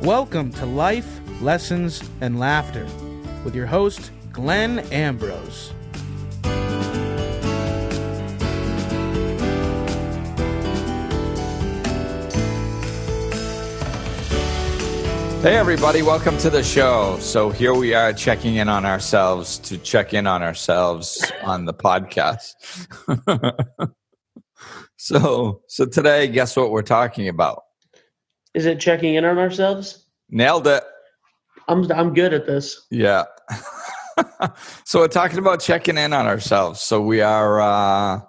Welcome to Life, Lessons, and Laughter with your host, Glenn Ambrose. Hey everybody, welcome to the show. So here we are checking in on ourselves to check in on ourselves on the podcast. So today, guess what we're talking about? Is it checking in on ourselves? Nailed it. I'm good at this. Yeah. So we're talking about checking in on ourselves. So we are,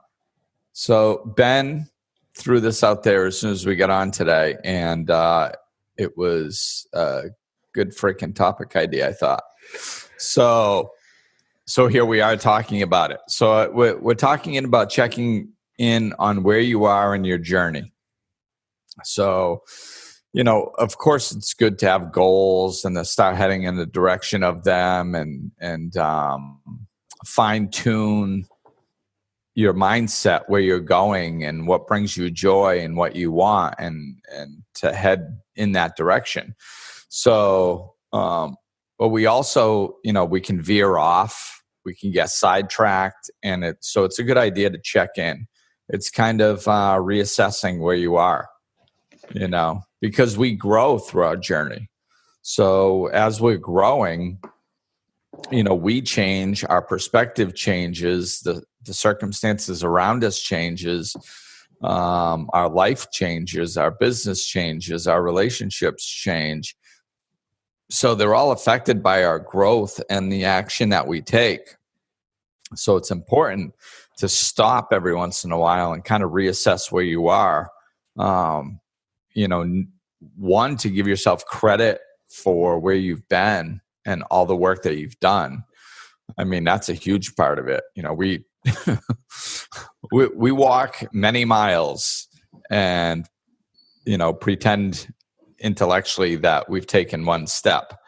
so Ben threw this out there as soon as we got on today, and it was a good freaking topic idea, I thought. So here we are talking about it. So we're talking about checking in on where you are in your journey. So, you know, of course, it's good to have goals and to start heading in the direction of them and fine tune your mindset, where you're going and what brings you joy and what you want, and to head in that direction. So, but we also, you know, we can veer off, we can get sidetracked, and so it's a good idea to check in. It's kind of reassessing where you are, you know, because we grow through our journey. So as we're growing, you know, we change, our perspective changes, the circumstances around us changes, our life changes, our business changes, our relationships change. So they're all affected by our growth and the action that we take. So it's important to stop every once in a while and kind of reassess where you are. You know, one, to give yourself credit for where you've been and all the work that you've done. I mean, that's a huge part of it. You know, we walk many miles and, you know, pretend intellectually that we've taken one step.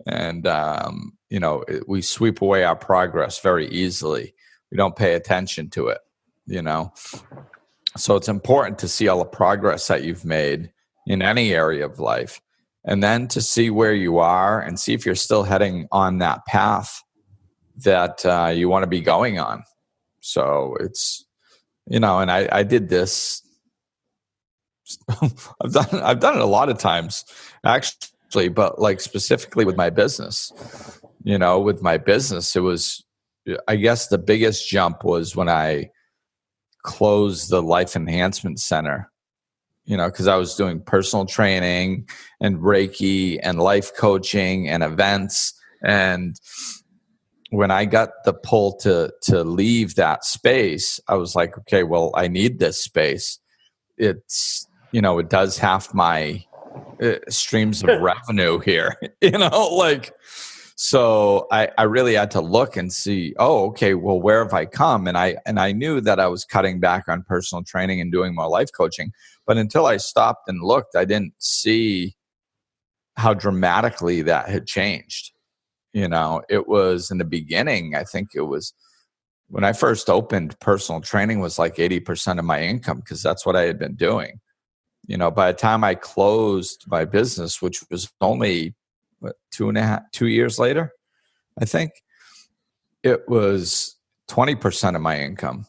And, you know, we sweep away our progress very easily. We don't pay attention to it, you know. So it's important to see all the progress that you've made in any area of life, and then to see where you are and see if you're still heading on that path that you want to be going on. So it's, you know, and I did this. I've done it a lot of times, actually, but like specifically with my business. You know, with my business, it was, I guess the biggest jump was when I closed the Life Enhancement Center. You know, because I was doing personal training and Reiki and life coaching and events. And when I got the pull to leave that space, I was like, okay, well, I need this space. It's, you know, it does half my streams of revenue here, you know, like, so I really had to look and see, oh, okay, well, where have I come? And I knew that I was cutting back on personal training and doing more life coaching. But until I stopped and looked, I didn't see how dramatically that had changed. You know, it was in the beginning, I think it was when I first opened, personal training was like 80% of my income, because that's what I had been doing. You know, by the time I closed my business, which was only 2 years later, I think, it was 20% of my income.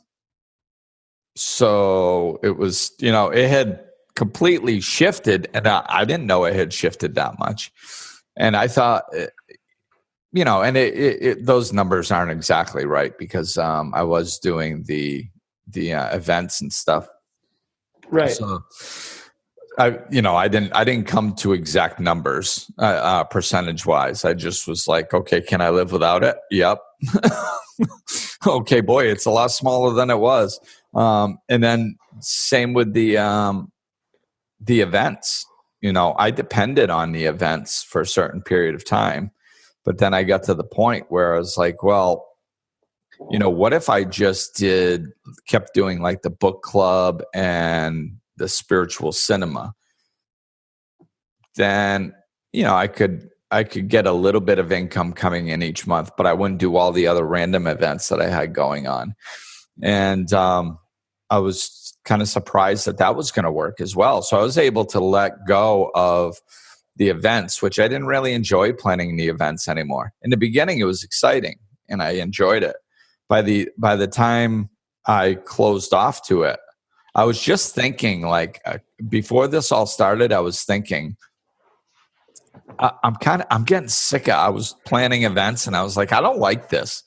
So it was, you know, it had completely shifted, and I didn't know it had shifted that much. And I thought, you know, and those numbers aren't exactly right, because I was doing the events and stuff. Right. So I didn't come to exact numbers percentage wise. I just was like, okay, can I live without it? Yep. Okay, boy, it's a lot smaller than it was. And then same with the events. You know, I depended on the events for a certain period of time, but then I got to the point where I was like, well, you know, what if I just kept doing like the book club and the spiritual cinema? Then, you know, I could get a little bit of income coming in each month, but I wouldn't do all the other random events that I had going on. And I was kind of surprised that was going to work as well. So I was able to let go of the events, which I didn't really enjoy planning the events anymore. In the beginning, it was exciting and I enjoyed it. By the time I closed off to it, I was just thinking, like, before this all started, I was thinking, I'm getting sick of, I was planning events and I was like, I don't like this.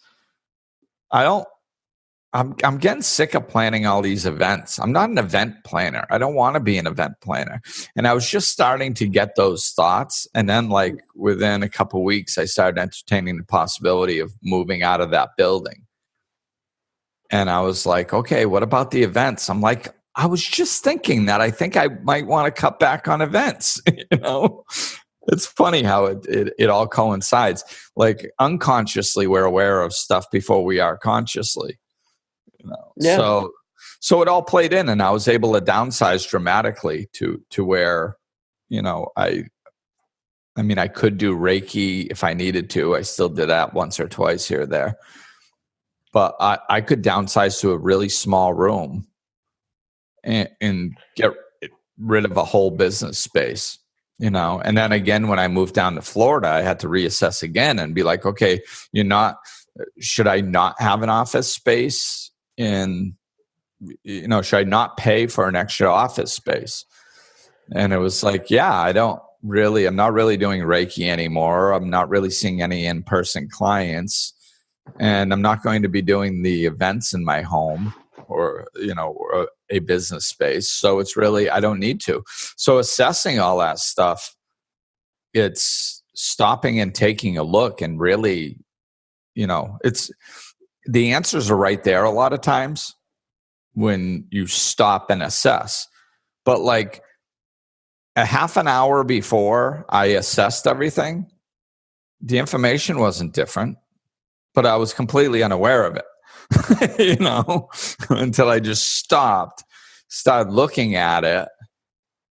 I'm getting sick of planning all these events. I'm not an event planner. I don't want to be an event planner. And I was just starting to get those thoughts. And then, like, within a couple of weeks, I started entertaining the possibility of moving out of that building. And I was like, okay, what about the events? I'm like, I was just thinking that I think I might want to cut back on events. You know, it's funny how it all coincides. Like, unconsciously, we're aware of stuff before we are consciously. You know? Yeah. So it all played in, and I was able to downsize dramatically to where, you know, I mean, I could do Reiki if I needed to. I still did that once or twice here or there. But I could downsize to a really small room and get rid of a whole business space, you know. And then again, when I moved down to Florida, I had to reassess again and be like, okay, should I not have an office space should I not pay for an extra office space? And it was like, yeah, I'm not really doing Reiki anymore. I'm not really seeing any in-person clients. And I'm not going to be doing the events in my home or a business space. So it's really, I don't need to. So assessing all that stuff, it's stopping and taking a look and really, it's the answers are right there a lot of times when you stop and assess. But like a half an hour before I assessed everything, the information wasn't different. But I was completely unaware of it, until I just started looking at it.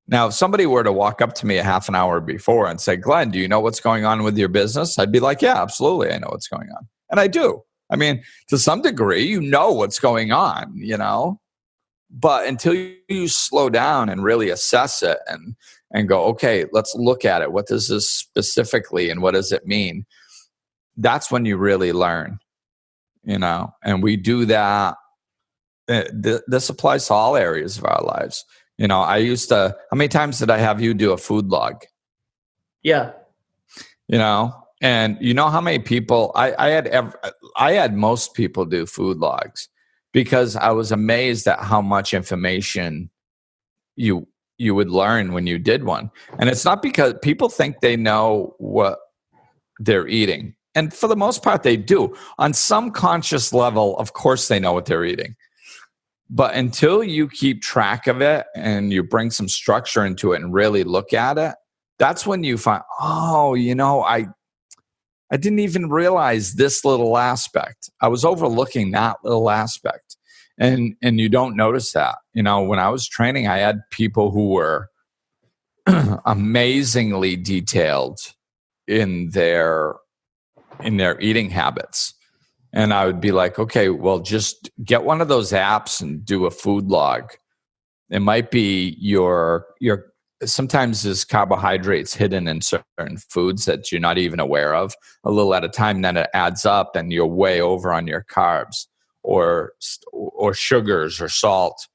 Now, if somebody were to walk up to me a half an hour before and say, Glenn, do you know what's going on with your business? I'd be like, yeah, absolutely. I know what's going on. And I do. I mean, to some degree, you know what's going on, but until you slow down and really assess it and go, okay, let's look at it. What does this specifically and what does it mean? That's when you really learn, and we do that. This applies to all areas of our lives. How many times did I have you do a food log? Yeah. And you know how many people I had most people do food logs because I was amazed at how much information you would learn when you did one. And it's not because people think they know what they're eating. And for the most part, they do. On some conscious level, of course, they know what they're eating. But until you keep track of it and you bring some structure into it and really look at it, that's when you find, I didn't even realize this little aspect. I was overlooking that little aspect. And you don't notice that. When I was training, I had people who were amazingly detailed in their eating habits. And I would be like, okay, well, just get one of those apps and do a food log. It might be your sometimes there's carbohydrates hidden in certain foods that you're not even aware of. A little at a time, then it adds up and you're way over on your carbs or sugars or salt.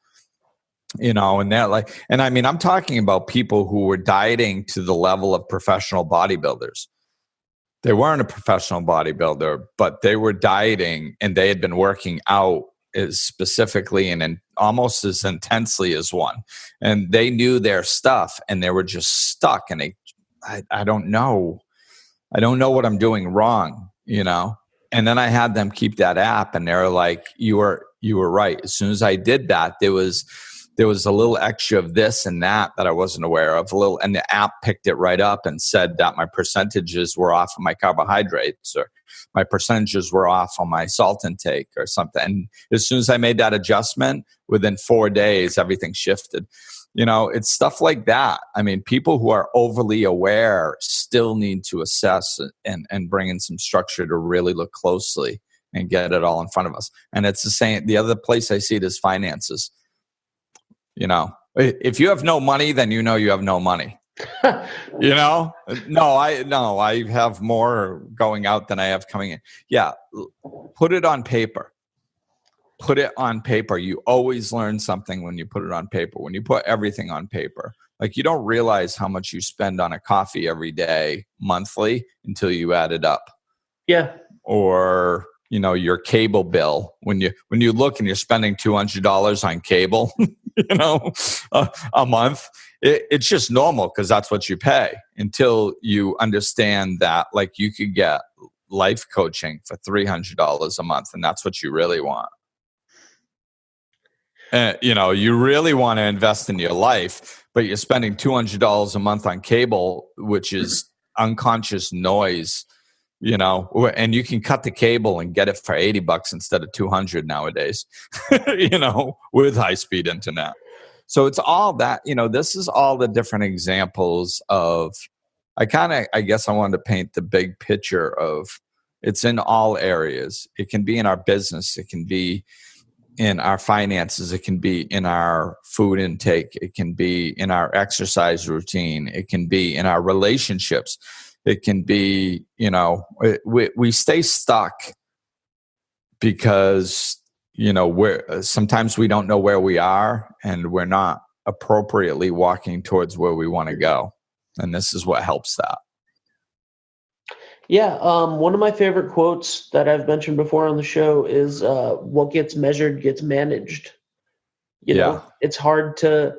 And they're like, and I mean, I'm talking about people who were dieting to the level of professional bodybuilders. They weren't a professional bodybuilder, but they were dieting and they had been working out as specifically and almost as intensely as one. And they knew their stuff and they were just stuck. And I don't know. I don't know what I'm doing wrong, And then I had them keep that app and they're like, you were right. As soon as I did that, there was a little extra of this and that I wasn't aware of. And the app picked it right up and said that my percentages were off of my carbohydrates or my percentages were off on my salt intake or something. And as soon as I made that adjustment, within 4 days, everything shifted. It's stuff like that. I mean, people who are overly aware still need to assess and bring in some structure to really look closely and get it all in front of us. And it's the same. The other place I see it is finances. If you have no money, then you have no money. You know, no, I have more going out than I have coming in. Yeah. Put it on paper. Put it on paper. You always learn something when you put it on paper. When you put everything on paper, like you don't realize how much you spend on a coffee every day, monthly, until you add it up. Yeah. Or, you know, your cable bill. When you look and you're spending $200 on cable, you know, a month, it's just normal because that's what you pay, until you understand that, like, you could get life coaching for $300 a month, and that's what you really want. You know, you really want to invest in your life, but you're spending $200 a month on cable, which is unconscious noise, you know, and you can cut the cable and get it for $80 instead of $200 nowadays, you know, with high-speed internet. So it's all that, you know, this is all the different examples of, I guess I wanted to paint the big picture of, it's in all areas. It can be in our business. It can be in our finances. It can be in our food intake. It can be in our exercise routine. It can be in our relationships. It can be, you know, we stay stuck because, you know, sometimes we don't know where we are, and we're not appropriately walking towards where we want to go. And this is what helps that. Yeah. One of my favorite quotes that I've mentioned before on the show is, what gets measured gets managed. You know, it's hard to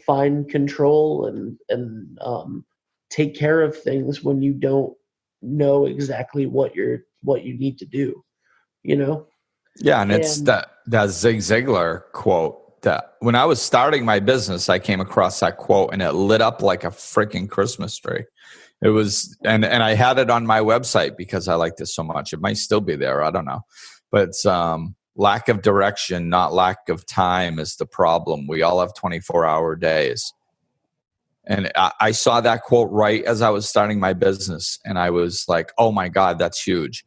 find control and take care of things when you don't know exactly what you need to do, you know? Yeah. And it's that Zig Ziglar quote that when I was starting my business, I came across that quote and it lit up like a freaking Christmas tree. It was, and I had it on my website because I liked it so much. It might still be there. I don't know, but it's, lack of direction, not lack of time, is the problem. We all have 24-hour days. And I saw that quote right as I was starting my business. And I was like, oh my God, that's huge.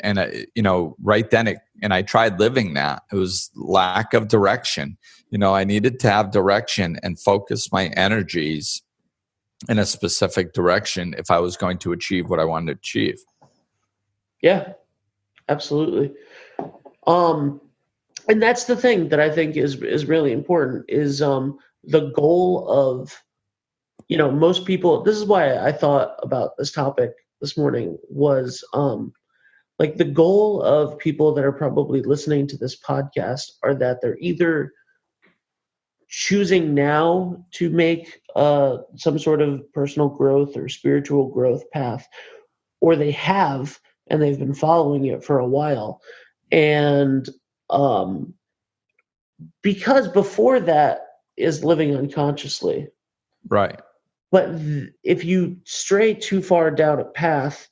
And, you know, right then, and I tried living that. It was lack of direction. You know, I needed to have direction and focus my energies in a specific direction if I was going to achieve what I wanted to achieve. Yeah, absolutely. And that's the thing that I think is really important is, the goal of, you know, most people, this is why I thought about this topic this morning, was, like the goal of people that are probably listening to this podcast are that they're either choosing now to make some sort of personal growth or spiritual growth path, or they have, and they've been following it for a while. And because before that is living unconsciously. Right. But if you stray too far down a path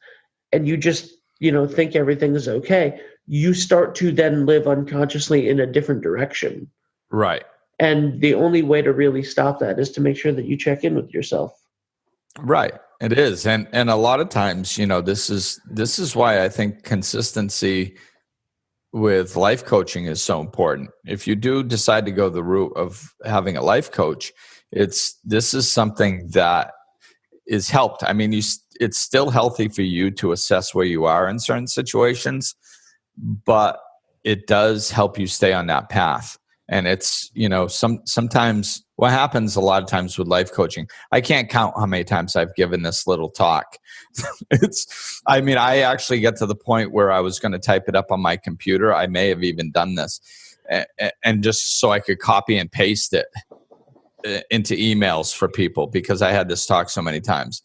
and you just, you know, think everything is okay, you start to then live unconsciously in a different direction. Right. And the only way to really stop that is to make sure that you check in with yourself. Right. It is. And a lot of times, you know, this is why I think consistency with life coaching is so important. If you do decide to go the route of having a life coach, this is something that is helped. I mean, it's still healthy for you to assess where you are in certain situations, but it does help you stay on that path. And it's, you know, sometimes what happens a lot of times with life coaching, I can't count how many times I've given this little talk. I actually get to the point where I was going to type it up on my computer. I may have even done this and just so I could copy and paste it into emails for people because I had this talk so many times.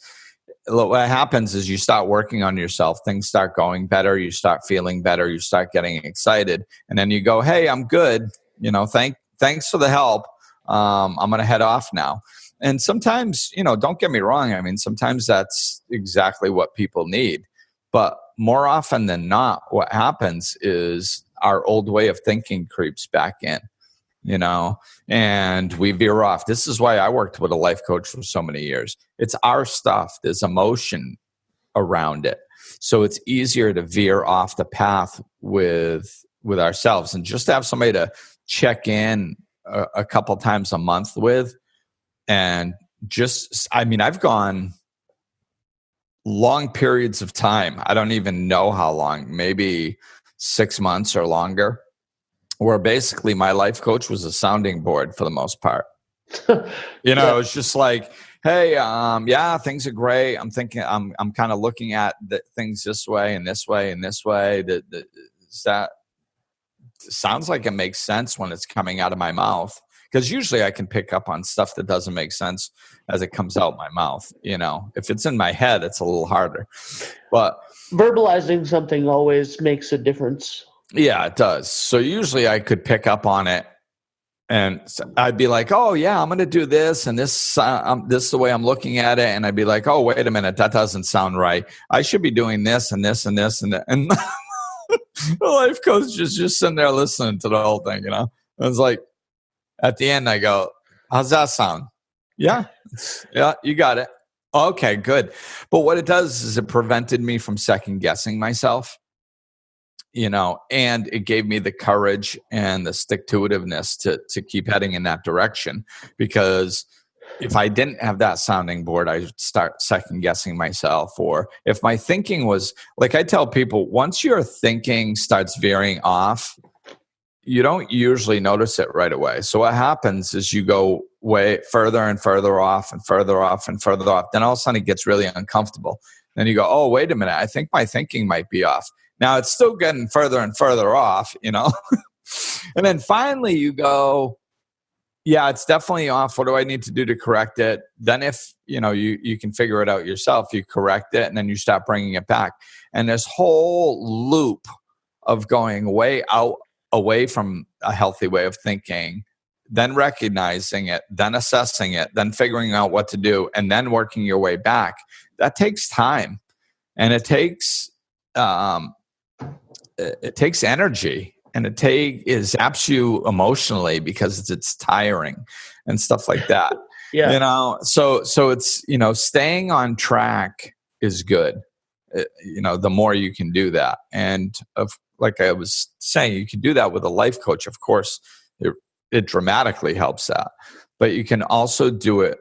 What happens is you start working on yourself. Things start going better. You start feeling better. You start getting excited. And then you go, hey, I'm good. You know, thanks for the help. I'm going to head off now. And sometimes, you know, don't get me wrong. I mean, sometimes that's exactly what people need. But more often than not, what happens is our old way of thinking creeps back in, you know, and we veer off. This is why I worked with a life coach for so many years. It's our stuff. There's emotion around it. So it's easier to veer off the path with ourselves, and just to have somebody to check in a couple times a month with And I've gone long periods of time. I don't even know how long, maybe 6 months or longer, where basically my life coach was a sounding board for the most part. It was just like, hey, things are great. I'm thinking, I'm kind of looking at things this way and this way and this way. That sounds like it makes sense when it's coming out of my mouth. Because usually I can pick up on stuff that doesn't make sense as it comes out my mouth. If it's in my head, it's a little harder. But verbalizing something always makes a difference. Yeah, it does. So usually I could pick up on it, and I'd be like, "Oh yeah, I'm going to do this, and this is the way I'm looking at it." And I'd be like, "Oh, wait a minute, that doesn't sound right. I should be doing this and this and this and that." And the life coach is just sitting there listening to the whole thing. I was like. At the end, I go, how's that sound? Yeah, you got it. Okay, good. But what it does is it prevented me from second guessing myself, and it gave me the courage and the stick-to-itiveness to keep heading in that direction. Because if I didn't have that sounding board, I'd start second guessing myself. Or if my thinking was, like I tell people, once your thinking starts veering off, you don't usually notice it right away. So what happens is you go way further and further off and further off and further off. Then all of a sudden it gets really uncomfortable. Then you go, oh, wait a minute. I think my thinking might be off. Now it's still getting further and further off, And then finally you go, yeah, it's definitely off. What do I need to do to correct it? Then if, you can figure it out yourself, you correct it and then you start bringing it back. And this whole loop of going away from a healthy way of thinking, then recognizing it, then assessing it, then figuring out what to do, and then working your way back. That takes time, and it takes energy, and it zaps you emotionally because it's tiring and stuff like that. Yeah. So it's staying on track is good. The more you can do that, and like I was saying, you can do that with a life coach. Of course, it dramatically helps that. But you can also do it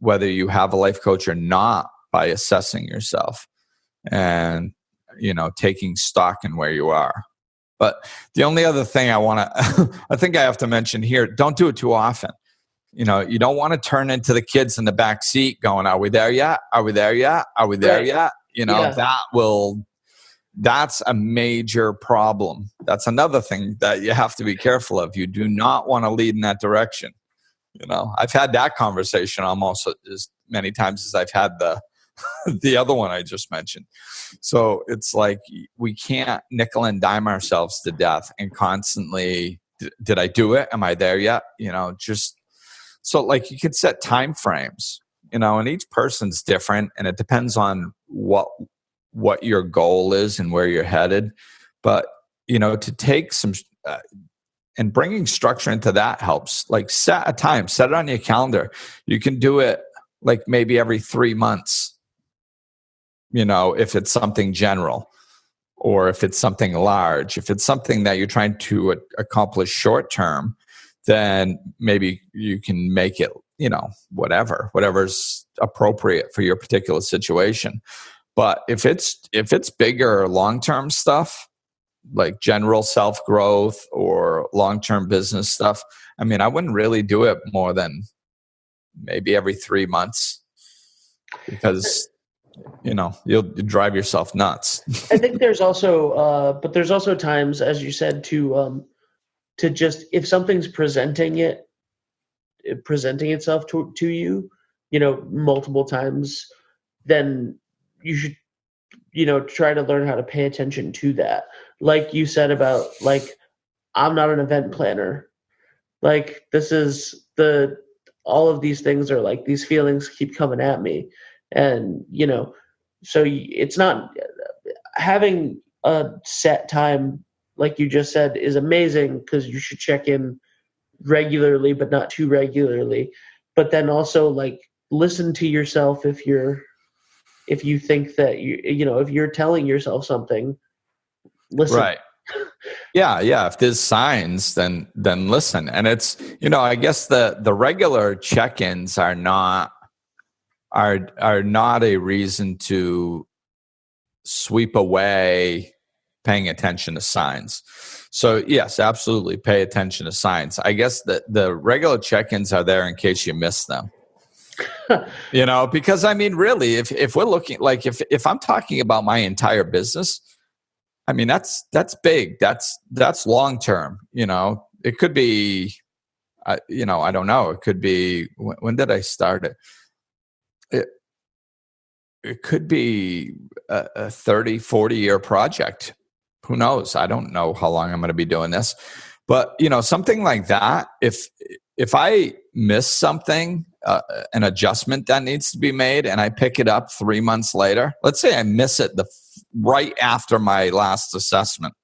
whether you have a life coach or not by assessing yourself and, taking stock in where you are. But the only other thing I think I have to mention here, don't do it too often. You don't want to turn into the kids in the back seat going, are we there yet? Are we there yet? Are we there yet? That's a major problem. That's another thing that you have to be careful of. You do not want to lead in that direction. I've had that conversation almost as many times as I've had the other one I just mentioned. So it's like we can't nickel and dime ourselves to death and constantly, did I do it? Am I there yet? Just so like you could set time frames, and each person's different, and it depends on what your goal is and where you're headed. But, to take some, and bringing structure into that helps. Like set a time, set it on your calendar. You can do it like maybe every 3 months, if it's something general, or if it's something large. If it's something that you're trying to accomplish short term, then maybe you can make it, whatever's appropriate for your particular situation. But if it's bigger long-term stuff, like general self-growth or long-term business stuff, I wouldn't really do it more than maybe every 3 months, because you'll drive yourself nuts. I think there's also there's also times, as you said, to just, if something's presenting itself to you, multiple times, then you should, try to learn how to pay attention to that. Like you said about, like, I'm not an event planner. Like, this is all of these things are like, these feelings keep coming at me. And, so it's not, having a set time, like you just said, is amazing, because you should check in regularly, but not too regularly. But then also, like, listen to yourself if you think that if you're telling yourself something, listen. Right. Yeah. If there's signs, then listen. And it's, I guess the regular check-ins are not a reason to sweep away paying attention to signs. So yes, absolutely pay attention to signs. I guess the regular check-ins are there in case you miss them. Because I mean, really, if we're looking, like if I'm talking about my entire business, I mean, that's big. That's long term. It could be, I don't know. It could be, when did I start it? It could be a 30, 40-year project. Who knows? I don't know how long I'm going to be doing this. But, something like that, if I miss something, an adjustment that needs to be made, and I pick it up 3 months later, let's say I miss it right after my last assessment,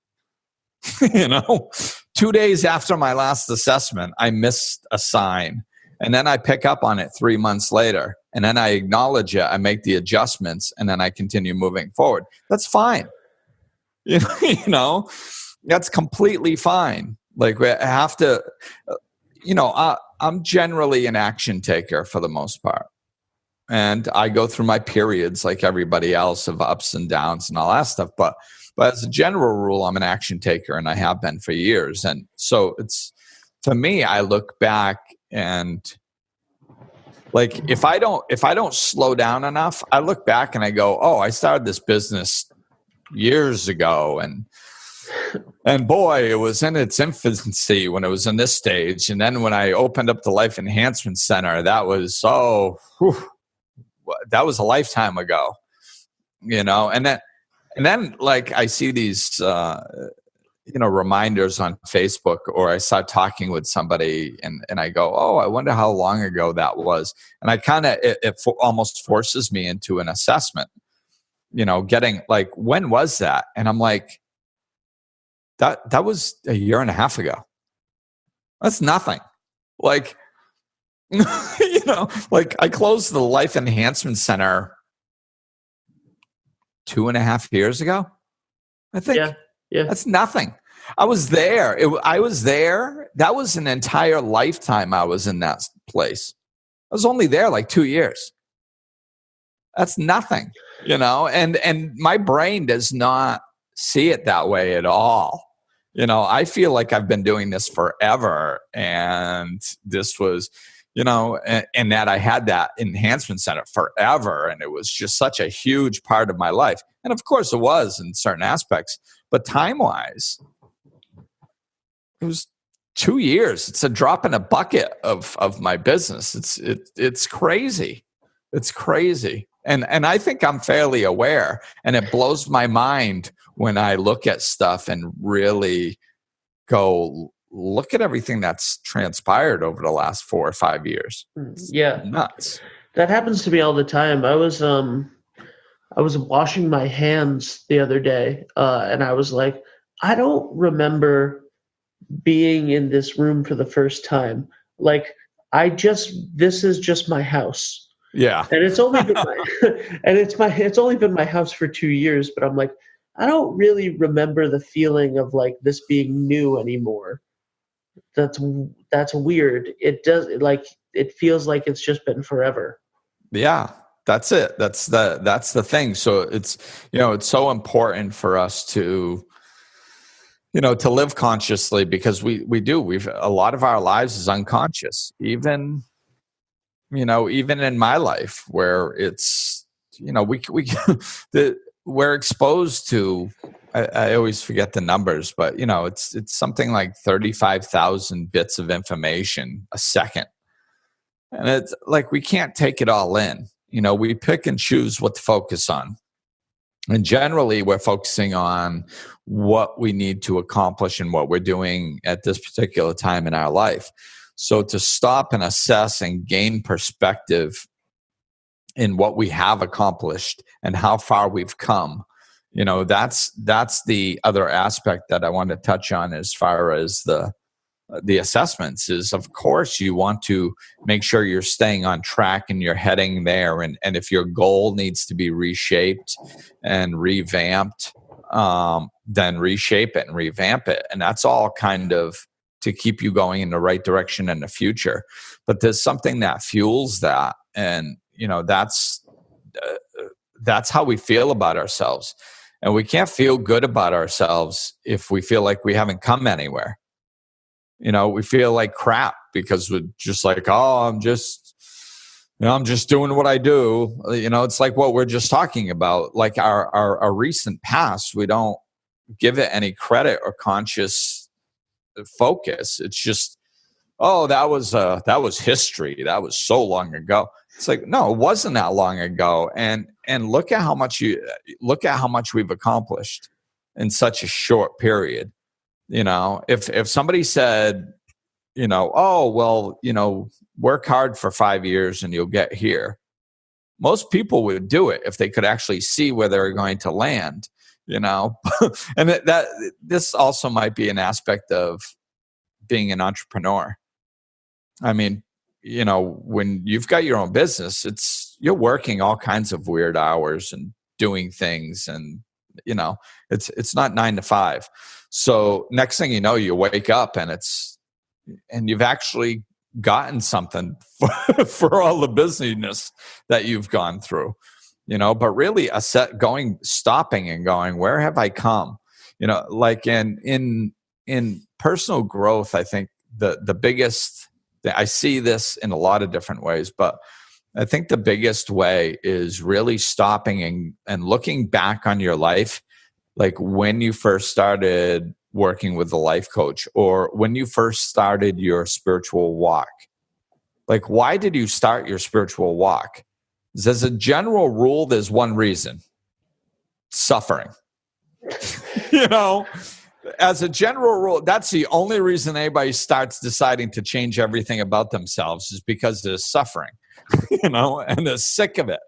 2 days after my last assessment, I missed a sign. And then I pick up on it 3 months later, and then I acknowledge it, I make the adjustments, and then I continue moving forward. That's fine. That's completely fine. Like, we have to, I'm generally an action taker for the most part. And I go through my periods like everybody else of ups and downs and all that stuff. But as a general rule, I'm an action taker, and I have been for years. And so it's, for me, I look back and, like, if I don't slow down enough, I look back and I go, oh, I started this business years ago, and boy, it was in its infancy when it was in this stage. And then when I opened up the Life Enhancement Center, that was that was a lifetime ago, and then like I see these reminders on Facebook, or I start talking with somebody and I go, oh, I wonder how long ago that was. And I kind of, it almost forces me into an assessment, getting like, when was that? And I'm like, that was a year and a half ago. That's nothing. Like, like I closed the Life Enhancement Center 2.5 years ago, I think. Yeah. That's nothing. I was there. I was there. That was an entire lifetime I was in that place. I was only there like 2 years. That's nothing, and my brain does not see it that way at all. I feel like I've been doing this forever, and this was, and that I had that enhancement center forever, and it was just such a huge part of my life. And of course it was in certain aspects, but time-wise, it was 2 years. It's a drop in a bucket of my business. It's crazy. It's crazy. And I think I'm fairly aware, and it blows my mind when I look at stuff and really go, look at everything that's transpired over the last 4 or 5 years. It's nuts. That happens to me all the time. I was washing my hands the other day, and I was like, I don't remember being in this room for the first time. Like, this is just my house. Yeah. And it's only been it's only been my house for 2 years, but I'm like, I don't really remember the feeling of like this being new anymore. That's weird. It feels like it's just been forever. Yeah. That's it. That's the thing. So it's, it's so important for us to, to live consciously, because we've a lot of our lives is unconscious, even in my life, where it's, we're exposed to, I always forget the numbers, but it's something like 35,000 bits of information a second. And it's like, we can't take it all in. We pick and choose what to focus on. And generally, we're focusing on what we need to accomplish and what we're doing at this particular time in our life. So to stop and assess and gain perspective in what we have accomplished and how far we've come, that's the other aspect that I want to touch on as far as the assessments is, of course, you want to make sure you're staying on track and you're heading there. And if your goal needs to be reshaped and revamped, then reshape it and revamp it. And that's all kind of to keep you going in the right direction in the future. But there's something that fuels that. And, that's how we feel about ourselves. And we can't feel good about ourselves if we feel like we haven't come anywhere. We feel like crap because we're just like, oh, I'm just doing what I do. It's like what we're just talking about, like our recent past. We don't give it any credit or conscious focus. It's just, oh, that was history. That was so long ago. It's like, no, it wasn't that long ago. And look at how much we've accomplished in such a short period. If somebody said, oh, well, work hard for 5 years and you'll get here. Most people would do it if they could actually see where they're going to land, and this also might be an aspect of being an entrepreneur. I mean, when you've got your own business, you're working all kinds of weird hours and doing things, and it's not 9 to 5. So next thing you know, you wake up and you've actually gotten something for all the busyness that you've gone through, but really stopping and going, where have I come? Like in personal growth, I think the biggest, I see this in a lot of different ways, but I think the biggest way is really stopping and looking back on your life, like when you first started working with a life coach or when you first started your spiritual walk. Like, why did you start your spiritual walk? As a general rule, there's one reason: suffering. As a general rule, that's the only reason anybody starts deciding to change everything about themselves, is because they're suffering, and they're sick of it.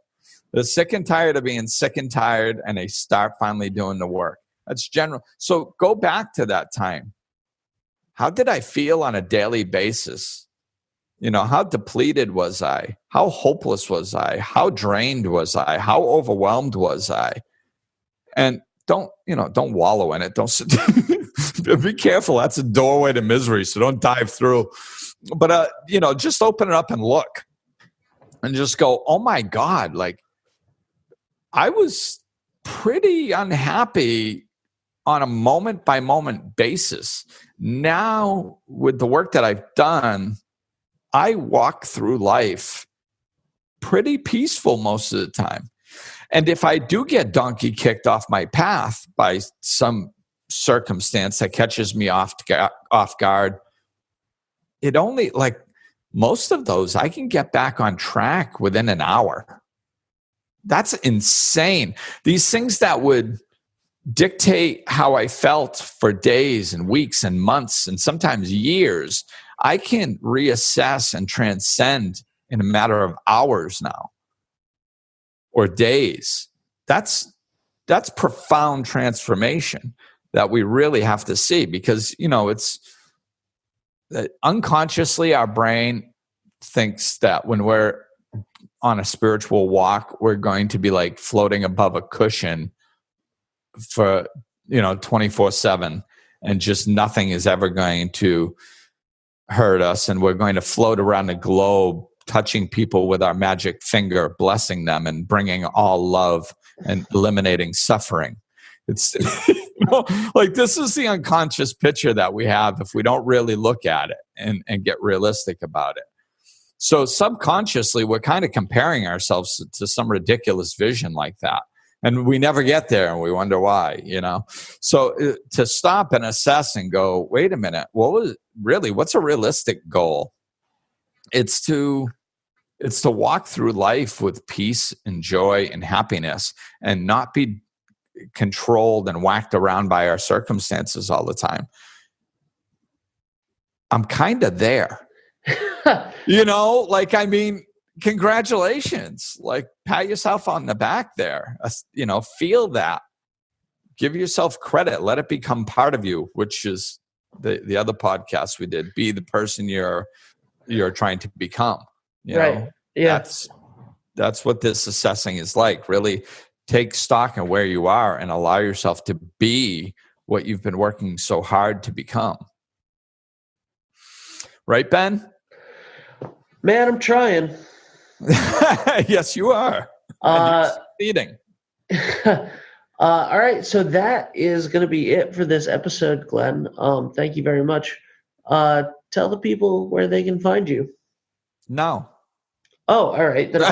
They're sick and tired of being sick and tired, and they start finally doing the work. That's general. So go back to that time. How did I feel on a daily basis? How depleted was I? How hopeless was I? How drained was I? How overwhelmed was I? And don't wallow in it. Don't be careful. That's a doorway to misery. So don't dive through. But, just open it up and look and just go, oh my God, like I was pretty unhappy on a moment by moment basis. Now with the work that I've done, I walk through life pretty peaceful most of the time. And if I do get donkey kicked off my path by some circumstance that catches me off guard, it only, like most of those, I can get back on track within an hour. That's insane. These things that would dictate how I felt for days and weeks and months and sometimes years, I can reassess and transcend in a matter of hours now or days. That's profound transformation that we really have to see, because it's unconsciously our brain thinks that when we're on a spiritual walk, we're going to be like floating above a cushion for 24/7, and just nothing is ever going to hurt us, and we're going to float around the globe touching people with our magic finger, blessing them and bringing all love and eliminating suffering. It's like this is the unconscious picture that we have if we don't really look at it and get realistic about it. So subconsciously, we're kind of comparing ourselves to some ridiculous vision like that. And we never get there, and we wonder why, So to stop and assess and go, wait a minute, what's a realistic goal? It's to walk through life with peace and joy and happiness, and not be controlled and whacked around by our circumstances all the time. I'm kind of there. Congratulations. Like, pat yourself on the back there. Feel that. Give yourself credit. Let it become part of you, which is the other podcast we did. Be the person you're trying to become. Right. Yeah. That's what this assessing is like. Really take stock of where you are and allow yourself to be what you've been working so hard to become. Right, Ben? Man, I'm trying. Yes, you are. And you're succeeding. All right, so that is going to be it for this episode, Glenn. Thank you very much. Tell the people where they can find you. No. Oh, all right. Then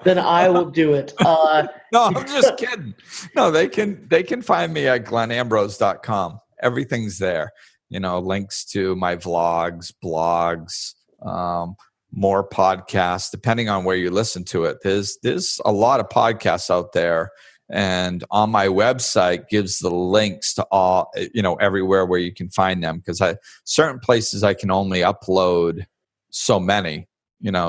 then I will do it. No, I'm just kidding. No, they can find me at glenambrose.com. Everything's there. Links to my vlogs, blogs, more podcasts, depending on where you listen to it. There's a lot of podcasts out there. And on my website gives the links to all, everywhere where you can find them. Because certain places I can only upload so many,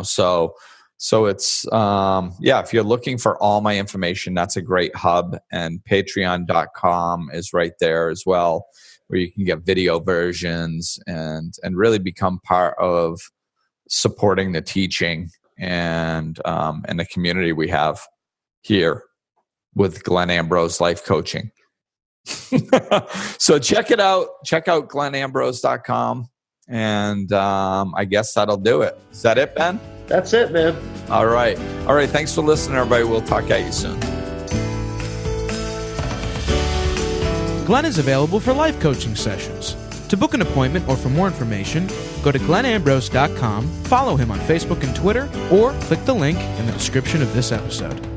so it's, if you're looking for all my information, that's a great hub. And patreon.com is right there as well, where you can get video versions and really become part of supporting the teaching and the community we have here with Glenn Ambrose Life Coaching. So check it out. Check out glenambrose.com. And I guess that'll do it. Is that it, Ben? That's it, man. All right. Thanks for listening, everybody. We'll talk at you soon. Glenn is available for life coaching sessions. To book an appointment or for more information, go to glenambrose.com, follow him on Facebook and Twitter, or click the link in the description of this episode.